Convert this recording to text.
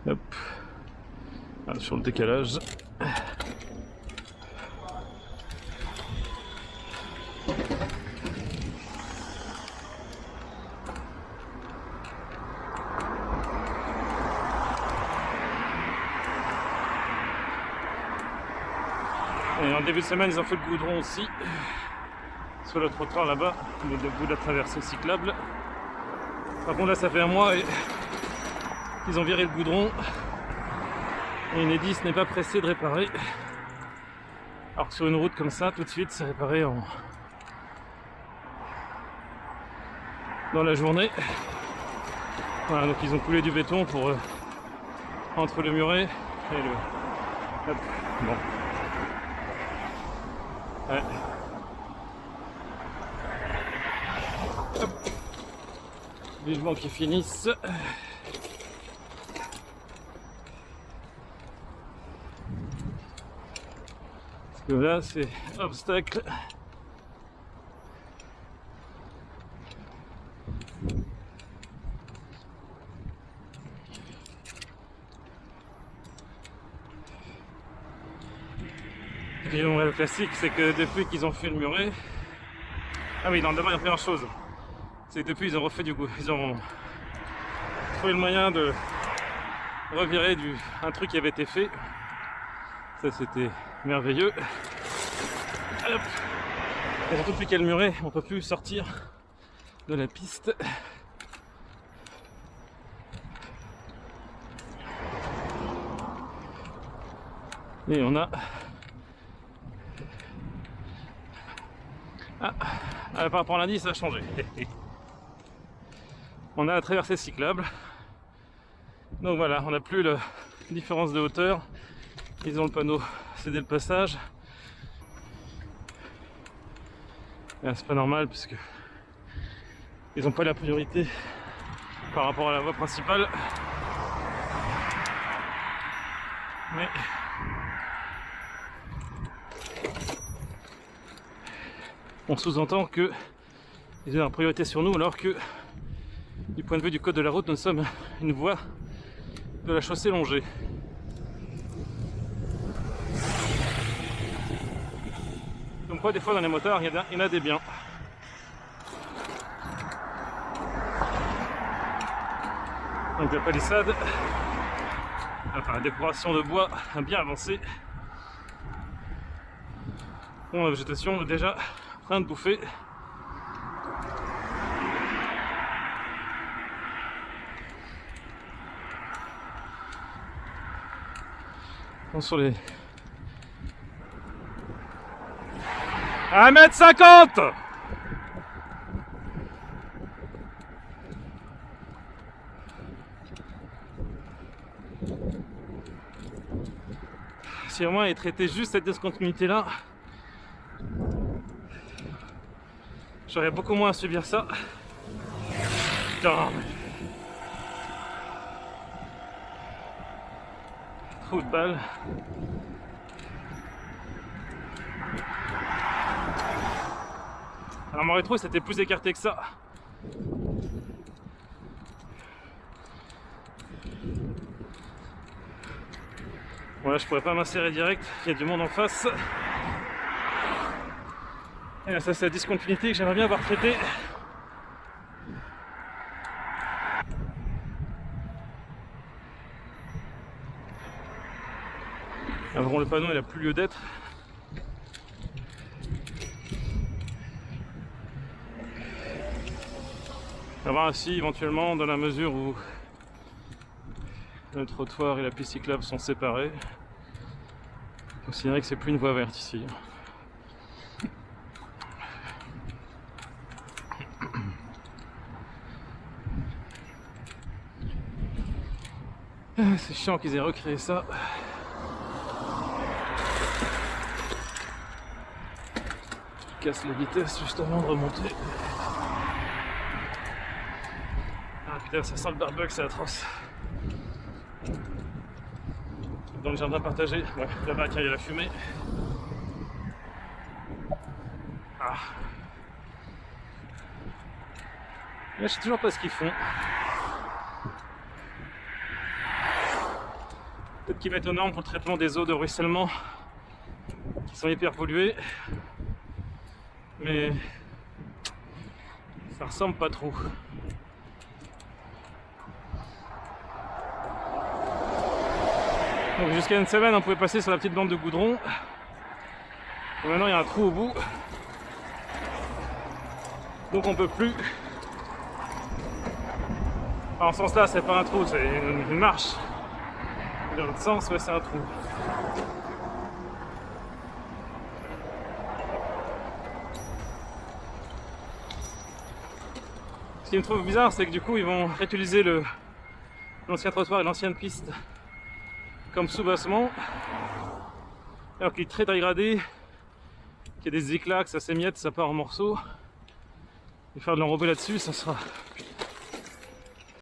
Hop. Ah, sur le décalage. Et en début de semaine, ils ont fait le goudron aussi. Sur le trottoir là-bas, au bout de la traversée cyclable. Par contre là, ça fait un mois qu'ils ont viré le goudron. Et Enedis n'est pas pressé de réparer. Alors que sur une route comme ça, tout de suite, c'est réparé dans la journée. Voilà, donc ils ont coulé du béton pour entre le muret et le... Hop, bon. Ouais. Hop. Vivement qu'ils finissent. Parce que là, c'est obstacle. Et le classique, c'est que depuis qu'ils ont fait le muret... Ah oui, non, d'abord il y a plusieurs choses. C'est que depuis ils ont refait du coup, ils ont trouvé le moyen de revirer un truc qui avait été fait. Ça c'était merveilleux. Hop. Et surtout depuis qu'il y a le muret, on peut plus sortir de la piste. Et on a... Ah, par rapport à lundi, ça a changé. On a la traversée cyclable. Donc voilà, on n'a plus la différence de hauteur. Ils ont le panneau céder le passage. C'est pas normal parce que ils n'ont pas la priorité par rapport à la voie principale. Mais on sous-entend que ils ont la priorité sur nous alors que du point de vue du code de la route, nous sommes une voie de la chaussée longée. Donc quoi, des fois dans les motards, il y en a des biens. Donc la palissade, enfin la décoration de bois a bien avancé. Bon, la végétation est déjà en train de bouffer. Sur les 1,50 m. Si vraiment il traitait juste cette discontinuité là, j'aurais beaucoup moins à subir ça. Putain, trou de balle. Alors mon rétro c'était plus écarté que ça. Voilà, je pourrais pas m'insérer direct, il y a du monde en face. Et là, ça c'est la discontinuité que j'aimerais bien avoir traitée. Alors bon, le panneau il a plus lieu d'être. On va voir ainsi éventuellement dans la mesure où le trottoir et la piste cyclable sont séparés. Considérer que c'est plus une voie verte ici. C'est chiant qu'ils aient recréé ça. Je casse la vitesse juste avant de remonter. Ah putain, ça sent le barbecue, c'est atroce. Dans le jardin partagé, ouais, là-bas, tiens, il y a la fumée. Ah. Là, je sais toujours pas ce qu'ils font. Peut-être qu'il va être aux normes pour le traitement des eaux de ruissellement qui sont hyper polluées. Mais ça ressemble pas trop. Donc jusqu'à une semaine on pouvait passer sur la petite bande de goudron. Et maintenant il y a un trou au bout. Donc on peut plus. Enfin, en ce sens là c'est pas un trou, c'est une marche. Dans l'autre sens, ouais, c'est un trou. Ce qui me trouve bizarre, c'est que du coup, ils vont réutiliser l'ancien trottoir et l'ancienne piste comme soubassement, alors qu'il est très dégradé, qu'il y a des éclats, que ça s'émiette, ça part en morceaux. Et faire de l'enrobé là-dessus, ça sera